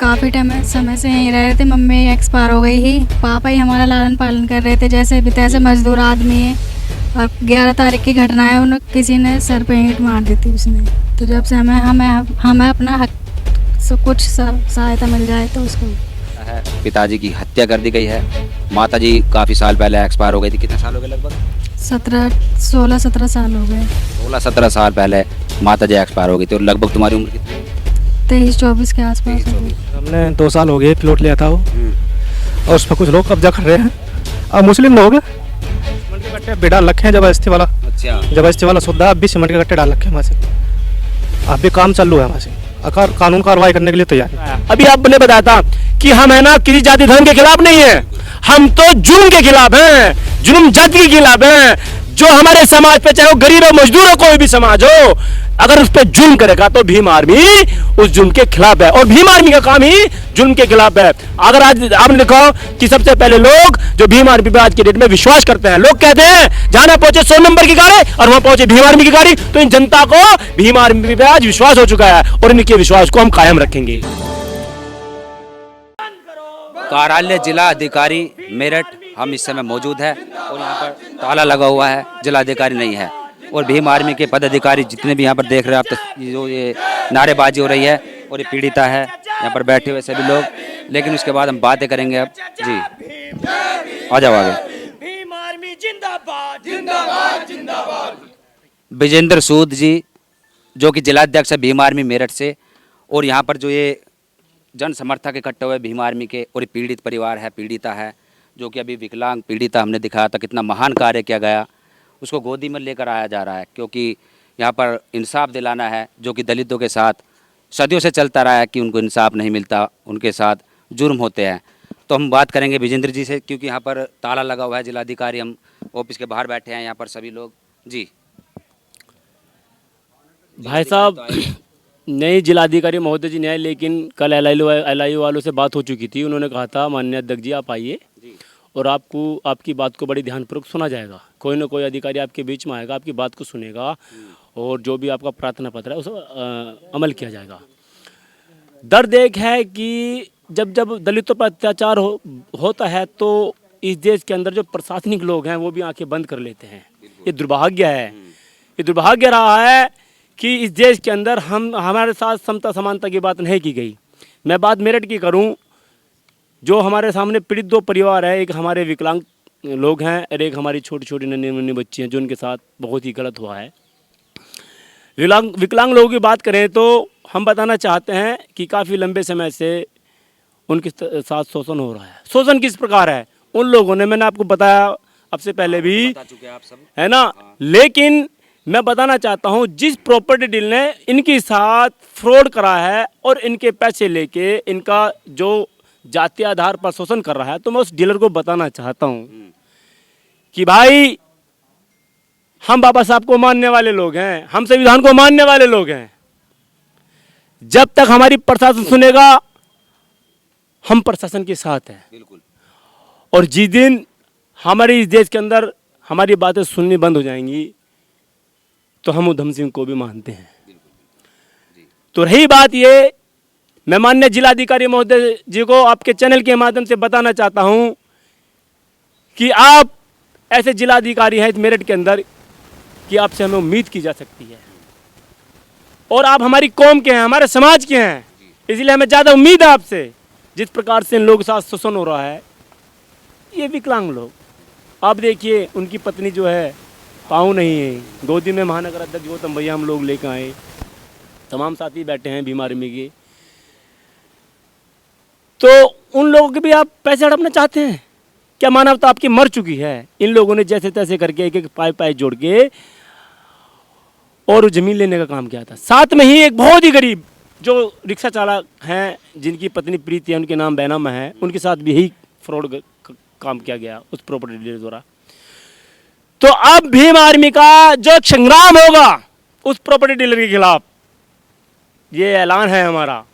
काफ़ी समय से यहीं रह रहे थे। मम्मी एक्सपायर हो गई थी, पापा ही हमारा लालन पालन कर रहे थे जैसे भी तैसे। मजदूर आदमी है और 11 तारीख की घटना है, उन्हें किसी ने सर पे ईंट मार दी थी उसने। तो जब से हमें अपना हक कुछ सहायता मिल जाए तो उसको। पिताजी की हत्या कर दी गई है, माताजी काफ़ी साल पहले एक्सपायर हो गई थी। कितने साल हो गए? लगभग 16-17 साल हो गए। 16-17 साल पहले माताजी एक्सपायर हो गई थी। और लगभग तुम्हारी उम्र कितनी है? 23-24 के आसपास हो गई। हमने 2 साल हो गए प्लॉट लिया था वो, और उस पर कुछ लोग कब्जा कर रहे हैं। अब मुस्लिम लोग सीमेंट के कट्टे भी डाल रखे हैं जबरदस्ती वाला। अच्छा, जबरदस्ती वाला सुविधा, अब भी सीमेंट के कट्टे डाल रखे हैं वहाँ से। अब भी काम चालू है वहाँ से, कानून कार्रवाई करने के लिए तैयार है। अभी आपने बताया था कि हम है ना किसी जाति धर्म के खिलाफ नहीं है, हम तो जुल्म के खिलाफ हैं, जुल्म जाति के खिलाफ हैं। जो हमारे समाज पे, चाहे वो गरीब हो, मजदूर हो, कोई भी समाज हो, अगर उस पे जुल्म करेगा तो भीम आर्मी उस जुल्म के खिलाफ है। और भीम आर्मी का काम ही जुल्म के खिलाफ है। अगर आज आपने देखा कि सबसे पहले लोग जो भीम आर्मी पे आज के डेट में विश्वास करते हैं, लोग कहते हैं जाना पहुंचे 100 नंबर की गाड़ी और वहां पहुंचे भीम आर्मी की गाड़ी। तो इन जनता को भीम आर्मी पे आज विश्वास हो चुका है और इनके विश्वास को हम कायम रखेंगे। कार्यालय जिला अधिकारी मेरठ हम इस समय मौजूद है और यहाँ पर ताला लगा हुआ है, जिला अधिकारी नहीं है। और भीम आर्मी के पदाधिकारी जितने भी यहाँ पर देख रहे हैं आप, तो जो ये नारेबाजी हो रही है और ये पीड़िता है यहाँ पर बैठे हुए सभी लोग। लेकिन उसके बाद हम बातें करेंगे अब जी। आ जाओ आगे। भीम आर्मी जिंदाबाद जिंदाबाद जिंदाबाद। विजेंद्र सूद जी जो कि जिलाध्यक्ष है भीम आर्मी मेरठ से, और यहाँ पर जो ये जन समर्थक इकट्ठे हुए भीम आर्मी के, और ये पीड़ित परिवार है, पीड़िता है जो कि अभी विकलांग पीड़िता हमने दिखाया था, कितना महान कार्य किया गया। उसको गोदी में लेकर आया जा रहा है क्योंकि यहाँ पर इंसाफ दिलाना है, जो कि दलितों के साथ सदियों से चलता रहा है कि उनको इंसाफ नहीं मिलता, उनके साथ जुर्म होते हैं। तो हम बात करेंगे विजेंद्र जी से, क्योंकि यहाँ पर ताला लगा हुआ है। जिलाधिकारी हम ऑफिस के बाहर बैठे हैं, यहाँ पर सभी लोग जी। भाई साहब, नई जिलाधिकारी महोदय जी ने, लेकिन कल एलआईयू वालों से बात हो चुकी थी। उन्होंने कहा था माननीय अध्यक्ष जी आप आइए और आपकी बात को बड़ी ध्यानपूर्वक सुना जाएगा। कोई ना कोई अधिकारी आपके बीच में आएगा, आपकी बात को सुनेगा और जो भी आपका प्रार्थना पत्र है उस अमल किया जाएगा। दर्द एक है कि जब दलितों पर अत्याचार होता है तो इस देश के अंदर जो प्रशासनिक लोग हैं वो भी आंखें बंद कर लेते हैं। ये दुर्भाग्य है, ये दुर्भाग्य रहा है कि इस देश के अंदर हमारे साथ समता समानता की बात नहीं की गई। मैं बात मेरठ की करूं, जो हमारे सामने पीड़ित 2 परिवार है, एक हमारे विकलांग लोग हैं और एक हमारी छोटी छोटी नन्ही मुन्नी बच्ची हैं, जो उनके साथ बहुत ही गलत हुआ है। विकलांग लोगों की बात करें तो हम बताना चाहते हैं कि काफ़ी लंबे समय से उनके साथ शोषण हो रहा है। शोषण किस प्रकार है उन लोगों ने, मैंने आपको बताया अब से पहले भी, बता चुके हैं आप सब, है ना। लेकिन मैं बताना चाहता हूं, जिस प्रॉपर्टी डील ने इनके साथ फ्रॉड करा है और इनके पैसे लेके इनका जो जातीय आधार पर शोषण कर रहा है, तो मैं उस डीलर को बताना चाहता हूं कि भाई हम बाबा साहब को मानने वाले लोग हैं, हम संविधान को मानने वाले लोग हैं। जब तक हमारी प्रशासन सुनेगा हम प्रशासन के साथ हैं। बिल्कुल। और जिस दिन हमारे इस देश के अंदर हमारी बातें सुननी बंद हो जाएंगी तो हम उधम सिंह को भी मानते हैं। तो रही बात ये, मैं माननीय जिलाधिकारी महोदय जी को आपके चैनल के माध्यम से बताना चाहता हूं कि आप ऐसे जिलाधिकारी हैं मेरठ के अंदर कि आपसे हमें उम्मीद की जा सकती है, और आप हमारी कौम के हैं, हमारे समाज के हैं, इसलिए हमें ज़्यादा उम्मीद है आपसे। जिस प्रकार से इन लोगों के साथ शोषण हो रहा है, ये विकलांग लोग, आप देखिए उनकी पत्नी जो है पाँव नहीं है, गोदी में महानगर अध्यक्ष गौतम भैया हम लोग लेकर आए, तमाम साथी बैठे हैं भीम आर्मी के। तो उन लोगों के भी आप पैसे हड़पना चाहते हैं क्या? मानवता आपकी मर चुकी है। इन लोगों ने जैसे तैसे करके एक पाई जोड़ के और जमीन लेने का काम किया था। साथ में ही एक बहुत ही गरीब जो रिक्शा चालक हैं, जिनकी पत्नी प्रीति है, उनके नाम बैनामा है, उनके साथ भी यही फ्रॉड काम किया गया उस प्रॉपर्टी डीलर द्वारा। तो अब भीम आर्मी का जो संग्राम होगा उस प्रॉपर्टी डीलर के खिलाफ, ये ऐलान है हमारा।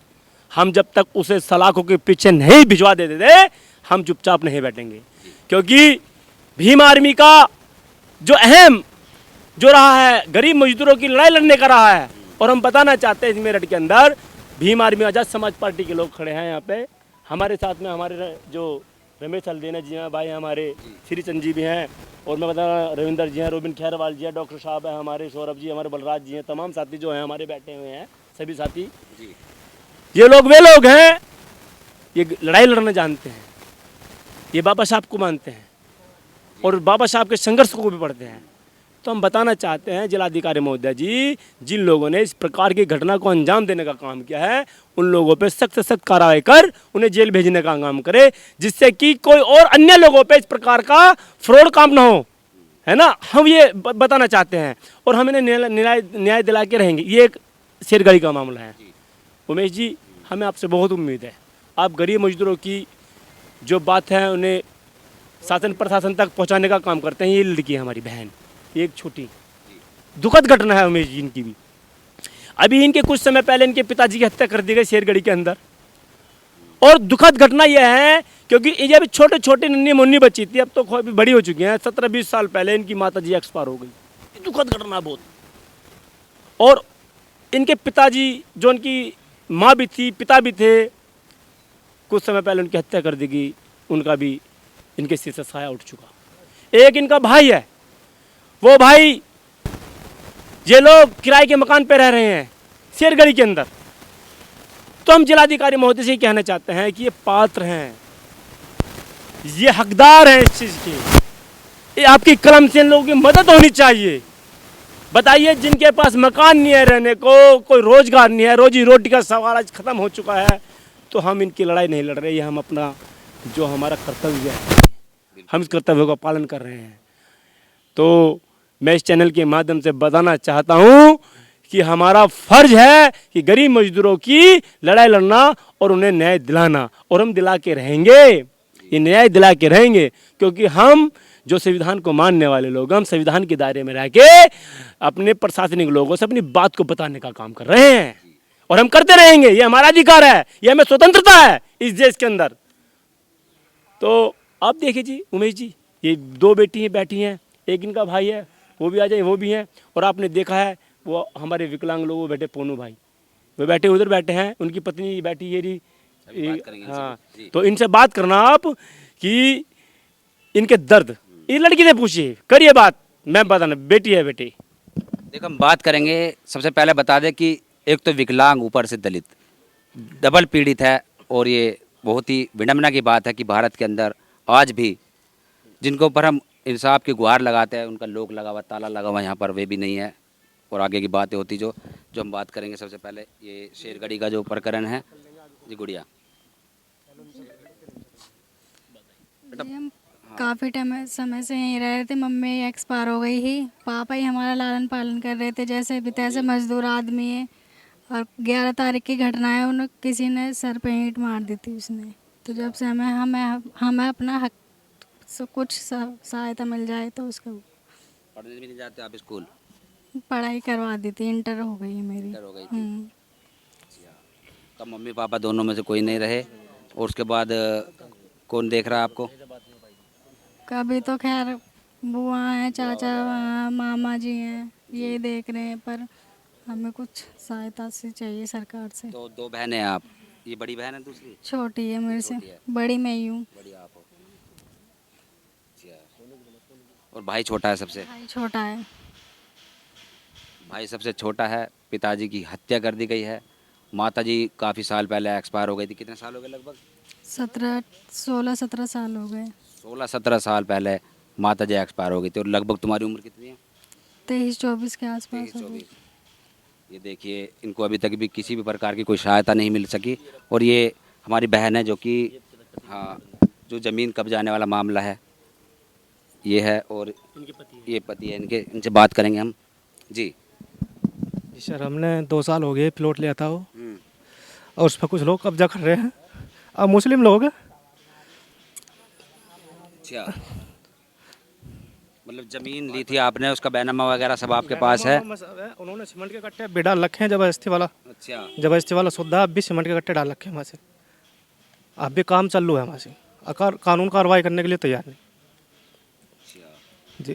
हम जब तक उसे सलाखों के पीछे नहीं भिजवा देते थे, हम चुपचाप नहीं बैठेंगे, क्योंकि भीम आर्मी का जो अहम जो रहा है गरीब मजदूरों की लड़ाई लड़ने का रहा है। और हम बताना चाहते हैं इस मेरठ के अंदर भीम आर्मी आज़ाद समाज पार्टी के लोग खड़े हैं यहाँ पे। हमारे साथ में हमारे जो रमेश हल्देना जी हैं भाई, हमारे श्री चंद जी भी हैं, और मैं बता रहा रविंदर जी हैं, रोबिन खैरवाल जी हैं, डॉक्टर साहब हैं, हमारे सौरभ जी, हमारे बलराज जी हैं, तमाम साथी जो हैं हमारे बैठे हुए हैं, सभी साथी। ये लोग वे लोग हैं, ये लड़ाई लड़ना जानते हैं, ये बाबा साहब को मानते हैं और बाबा साहब के संघर्ष को भी पढ़ते हैं। तो हम बताना चाहते हैं जिलाधिकारी महोदय जी, जिन लोगों ने इस प्रकार की घटना को अंजाम देने का काम किया है, उन लोगों पे सख्त से सख्त कार्रवाई कर उन्हें जेल भेजने का काम करे, जिससे कि कोई और अन्य लोगों पे इस प्रकार का फ्रॉड काम ना हो, है ना। हम ये बताना चाहते हैं और हम इन्हें न्याय दिला के रहेंगे। ये एक शेरगढ़ी का मामला है। उमेश जी, हमें आपसे बहुत उम्मीद है, आप गरीब मजदूरों की जो बात है उन्हें शासन प्रशासन तक पहुंचाने का काम करते हैं। ये लड़की है हमारी बहन, एक छोटी दुखद घटना है उमेश जी इनकी भी। अभी इनके कुछ समय पहले इनके पिताजी की हत्या कर दी गई शेरगढ़ी के अंदर, और दुखद घटना यह है क्योंकि ये भी छोटे छोटे नन्ही मुन्नी बच्ची थी, अब तो अभी बड़ी हो चुकी हैं, 17-20 साल पहले इनकी माता जी एक्सपायर हो गई। दुखद घटना बहुत। और इनके पिताजी जो उनकी माँ भी थी, पिता भी थे, कुछ समय पहले उनकी हत्या कर दी गई, उनका भी इनके सिर से साया उठ चुका। एक इनका भाई है, वो भाई, ये लोग किराए के मकान पे रह रहे हैं शेरगढ़ी के अंदर। तो हम जिलाधिकारी महोदय से कहना चाहते हैं कि ये पात्र हैं, ये हकदार हैं इस चीज़ की, ये आपकी कलम से इन लोगों की मदद होनी चाहिए। बताइए, जिनके पास मकान नहीं है रहने को, कोई रोजगार नहीं है, रोजी रोटी का सवाल आज खत्म हो चुका है, तो हम इनकी लड़ाई नहीं लड़ रहे, ये हम अपना जो हमारा कर्तव्य है, हम इस कर्तव्य का पालन कर रहे हैं। तो मैं इस चैनल के माध्यम से बताना चाहता हूँ कि हमारा फर्ज है कि गरीब मजदूरों की लड़ाई लड़ना और उन्हें न्याय दिलाना, और हम दिला के रहेंगे, ये न्याय दिला के रहेंगे, क्योंकि हम जो संविधान को मानने वाले लोग, हम संविधान के दायरे में रह के अपने प्रशासनिक लोगों से अपनी बात को बताने का काम कर रहे हैं, और हम करते रहेंगे। ये हमारा अधिकार है, ये हमें स्वतंत्रता है इस देश के अंदर। तो आप देखिए जी उमेश जी, ये 2 बेटी बैठी हैं, एक इनका भाई है, वो भी आ जाए, वो भी हैं, और आपने देखा है वो हमारे विकलांग लोग वो बैठे, पोनू भाई वो बैठे उधर बैठे हैं, उनकी पत्नी बैठी ये रही। हाँ, तो इनसे बात करना आप कि इनके दर्द, इस लड़की से पूछिए, करिए बात, मैं बताना, बेटी है बेटी। देखो, हम बात करेंगे, सबसे पहले बता दें कि एक तो विकलांग, ऊपर से दलित, डबल पीड़ित है। और ये बहुत ही विडम्बना की बात है कि भारत के अंदर आज भी जिनको ऊपर हम इंसाफ की गुहार लगाते हैं, उनका लोक लगा हुआ, ताला लगा हुआ यहाँ पर, वे भी नहीं है। और आगे की बातें होती जो हम बात करेंगे। सबसे पहले ये शेरगढ़ी का जो प्रकरण है जी, गुड़िया जी, हम काफ़ी समय से यहीं रह रहे थे। मम्मी एक्सपायर हो गई ही, पापा ही हमारा लालन पालन कर रहे थे, जैसे भी तैसे मजदूर आदमी है। और 11 तारीख की घटना है, उन्हें किसी ने सर पे ईंट मार दी थी उसने। तो जब से हमें अपना हक कुछ सहायता मिल जाए तो उसको। पढ़ने भी नहीं जाते आप स्कूल? पढ़ाई करवा दी थी, इंटर हो गई है मेरी। इंटर हो गई थी। तब मम्मी पापा दोनों में से कोई नहीं रहे, और उसके बाद कौन देख रहा है आपको? कभी तो खैर बुआ हैं, चाचा मामा जी हैं, ये देख रहे हैं, पर हमें कुछ सहायता से चाहिए सरकार से। तो 2 बहनें हैं आप, ये बड़ी बहन है, दूसरी छोटी है मेरे से, छोटी है। बड़ी मैं ही हूँ। बड़ी आप हो। और भाई छोटा है सबसे? भाई छोटा है। भाई सबसे छोटा है, पिताजी की हत्या कर दी गई है, माताजी काफ़ी साल पहले एक्सपायर हो गई थी। कितने साल हो गए? लगभग 16-17 साल हो गए। 16-17 साल पहले माताजी एक्सपायर हो गई थी। और लगभग तुम्हारी उम्र कितनी है? 23-24 के आसपास हो गई। 23-24। ये देखिए, इनको अभी तक भी किसी भी प्रकार की कोई सहायता नहीं मिल सकी। और ये हमारी बहन है जो कि, हाँ, जो ज़मीन कब्जाने वाला मामला है ये है, और ये पति है इनके, इनसे बात करेंगे हम जी। जी सर, हमने 2 साल हो गए प्लॉट लिया था वो, और उस पर कुछ लोग कब्जा कर रहे हैं, अब मुस्लिम लोग हैं। अच्छा, मतलब ज़मीन ली थी आपने, उसका बैनामा वगैरह सब आपके पास है? उन्होंने सीमेंट के कट्टे भी डाल रखे हैं, जबरदस्ती वाला। अच्छा, जबरदस्ती वाला सौदा, अब भी सीमेंट के कट्टे डाल रखे हैं वहाँ से, अब भी काम चालू है वहाँ से, कानून कार्रवाई करने के लिए तैयार नहीं। जी,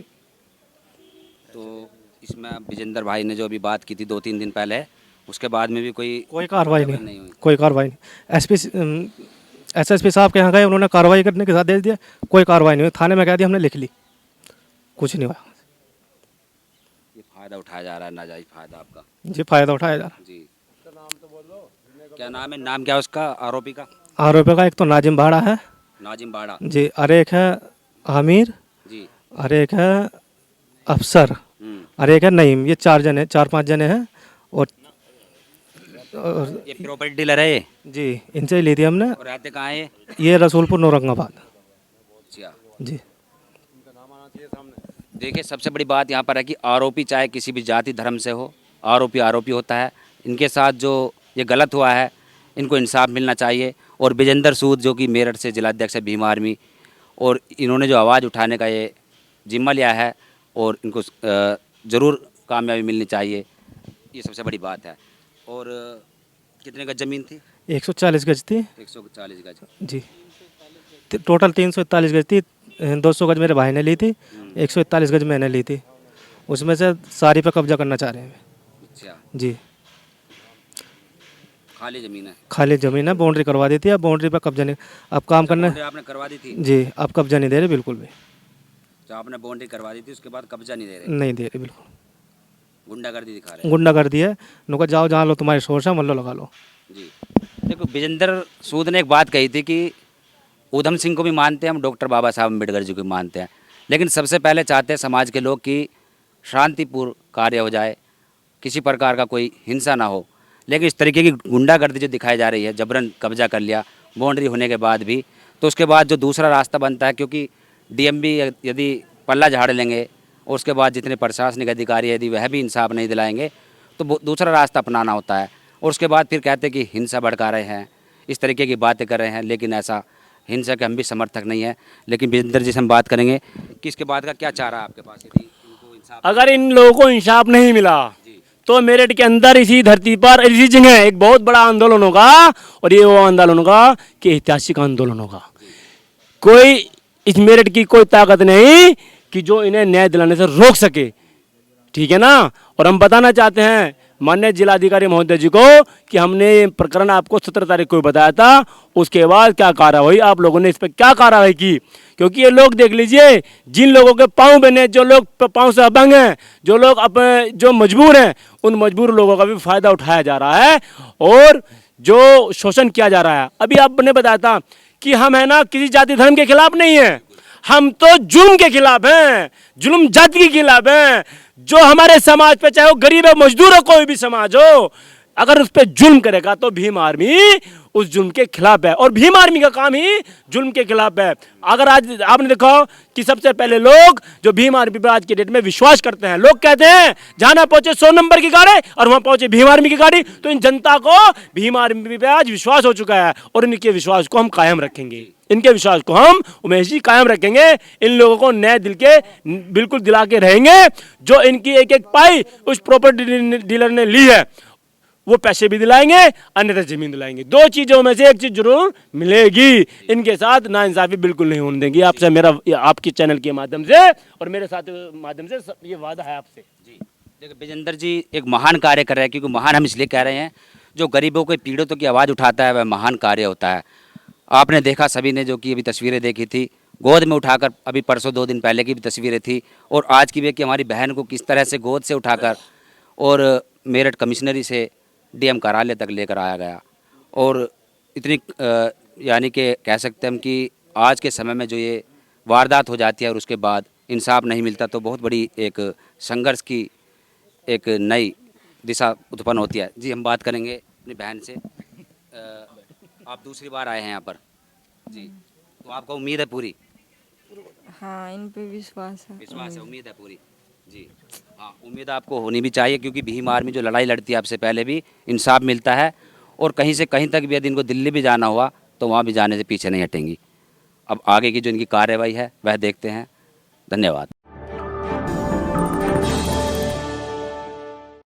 तो इसमें विजेंद्र भाई ने जो अभी बात की थी 2-3 दिन पहले, उसके बाद में भी कोई कार्रवाई नहीं नहीं, हुई। कोई कार्रवाई नहीं। एसएसपी साहब के यहाँ गए, उन्होंने कार्रवाई करने के साथ दे दिया, कोई कार्रवाई नहीं हुई। थाने में कह दिया हमने लिख ली, कुछ नहीं हुआ। ये फ़ायदा उठाया जा रहा है, नाजायज़ फ़ायदा आपका। जी फ़ायदा उठाया जा रहा। जी क्या नाम है, नाम क्या है उसका आरोपी का? आरोपी का एक तो नाजिम बाड़ा है नाजिम बाड़ा जी, और एक है आमिर, जी। और एक है अफसर, और एक है नईम। ये 4-5 जने हैं। और ये प्रॉपर्टी डीलर है ये? जी, इनसे ही ली थी हमने। और रहते कहाँ है ये? ये रसूलपुर औरंगाबाद। अच्छा। जी देखिए सबसे बड़ी बात यहाँ पर है कि आरोपी चाहे किसी भी जाति धर्म से हो, आरोपी आरोपी होता है। इनके साथ जो ये गलत हुआ है, इनको इंसाफ मिलना चाहिए। और विजेंद्र सूद जो कि मेरठ से जिलाध्यक्ष है भीम आर्मी, और इन्होंने जो आवाज़ उठाने का ये जिम्मा लिया है, और इनको ज़रूर कामयाबी मिलनी चाहिए, ये सबसे बड़ी बात है। और कितने गज ज़मीन थी? 140 गज थी 140 गज। जी। टोटल 341 गज थी। 200 गज मेरे भाई ने ली थी, 141 गज मैंने ली थी। उसमें से सारी पे कब्जा करना चाह रहे हैं। अच्छा। जी, खाली ज़मीन है? खाली ज़मीन है, बाउंड्री करवा दी थी। अब बाउंड्री पे कब्जा नहीं, अब काम करना। बाउंड्री आपने करवा दी थी? जी, अब कब्जा नहीं दे रहे बिल्कुल भी। तो आपने बाउंड्री करवा दी थी, उसके बाद कब्जा नहीं दे रहे? नहीं दे रहे बिल्कुल, गुंडागर्दी दिखा रहे? गुंडागर्दी है। नुका जाओ जहाँ लो तुम्हारी सोच है, मल्लो लगा लो। जी। देखो विजेंद्र सूद ने एक बात कही थी कि ऊधम सिंह को भी मानते हैं हम, डॉक्टर बाबा साहब अम्बेडकर जी को भी मानते हैं, लेकिन सबसे पहले चाहते हैं समाज के लोग कि शांतिपूर्ण कार्य हो जाए, किसी प्रकार का कोई हिंसा ना हो। लेकिन इस तरीके की गुंडागर्दी जो दिखाई जा रही है, जबरन कब्जा कर लिया बाउंड्री होने के बाद भी, तो उसके बाद जो दूसरा रास्ता बनता है, क्योंकि डीएमबी यदि पल्ला झाड़ लेंगे और उसके बाद जितने प्रशासनिक अधिकारी यदि वह भी इंसाफ नहीं दिलाएंगे, तो दूसरा रास्ता अपनाना होता है। और उसके बाद फिर कहते हैं कि हिंसा भड़का रहे हैं, इस तरीके की बातें कर रहे हैं, लेकिन ऐसा हिंसा के हम भी समर्थक नहीं है। लेकिन विजेंद्र जी से हम बात करेंगे कि इसके बाद का क्या चाह रहा है आपके पास, यदि इनको इंसाफ? अगर इन लोगों को इंसाफ नहीं मिला तो मेरठ के अंदर इसी धरती पर इसी जगह एक बहुत बड़ा आंदोलन होगा, और ये वो आंदोलन होगा कि ऐतिहासिक आंदोलन होगा। कोई इस मेरठ की कोई ताकत नहीं कि जो इन्हें न्याय दिलाने से रोक सके, ठीक है ना। और हम बताना चाहते हैं माननीय जिलाधिकारी महोदय जी को कि हमने ये प्रकरण आपको 17 तारीख को बताया था, उसके बाद क्या कार्रवाई आप लोगों ने इस पर क्या कार्रवाई की। क्योंकि ये लोग देख लीजिए, जिन लोगों के पाँव बने, जो लोग पाँव से अभंग हैं, जो लोग जो मजबूर हैं, उन मजबूर लोगों का भी फायदा उठाया जा रहा है और जो शोषण किया जा रहा है। अभी आपने बताया था कि हम है ना किसी जाति धर्म के खिलाफ नहीं है, हम तो जुल्म के खिलाफ हैं, जुल्म जाति के खिलाफ हैं। जो हमारे समाज पे, चाहे वो गरीब है, मजदूर हो, कोई भी समाज हो, अगर उस पर जुल्म करेगा तो भीम आर्मी उस जुल्म के खिलाफ है, और भीम आर्मी का काम ही जुल्म के खिलाफ है। अगर आज आपने देखा कि सबसे पहले लोग जो भीम आर्मी पर आज के डेट में विश्वास करते हैं, लोग कहते हैं जहां ना पहुंचे 100 नंबर की गाड़ी और वहां पहुंचे भीम आर्मी की गाड़ी, तो इन जनता को भीम आर्मी पे आज विश्वास हो चुका है, और इनके विश्वास को हम कायम रखेंगे, इनके विश्वास को हम उमेश जी कायम रखेंगे। इन लोगों को नए दिल के बिल्कुल दिला के रहेंगे। जो इनकी एक एक पाई उस प्रॉपर्टी डीलर ने ली है, वो पैसे भी दिलाएंगे, अन्यथा जमीन दिलाएंगे। दो चीजों में से एक चीज जरूर मिलेगी। इनके साथ नाइंसाफी बिल्कुल नहीं होने देंगे। आपसे मेरा, आपके चैनल के माध्यम से और मेरे साथ माध्यम से ये वादा है आपसे। जी देखिए विजेंद्र जी एक महान कार्य कर रहे हैं, क्योंकि महान हम इसलिए कह रहे हैं, जो गरीबों के पीड़ितों की आवाज़ उठाता है वह महान कार्य होता है। आपने देखा सभी ने जो कि अभी तस्वीरें देखी थी, गोद में उठाकर, अभी परसों 2 दिन पहले की भी तस्वीरें थी, और आज की भी कि हमारी बहन को किस तरह से गोद से उठाकर और मेरठ कमिश्नरी से डीएम कार्यालय तक लेकर आया गया। और इतनी यानी कि कह सकते हैं हम कि आज के समय में जो ये वारदात हो जाती है और उसके बाद इंसाफ नहीं मिलता, तो बहुत बड़ी एक संघर्ष की एक नई दिशा उत्पन्न होती है। जी हम बात करेंगे अपनी बहन से। आप दूसरी बार आए हैं यहाँ पर जी, तो आपको उम्मीद है पूरी? हाँ, इन पे विश्वास है। उम्मीद है पूरी जी। हाँ उम्मीद आपको होनी भी चाहिए, क्योंकि भीम आर्मी जो लड़ाई लड़ती है आपसे पहले भी इंसाफ मिलता है, और कहीं से कहीं तक भी यदि इनको दिल्ली भी जाना हुआ तो वहाँ भी जाने से पीछे नहीं हटेंगी। अब आगे की जो इनकी कार्रवाई है वह देखते हैं। धन्यवाद।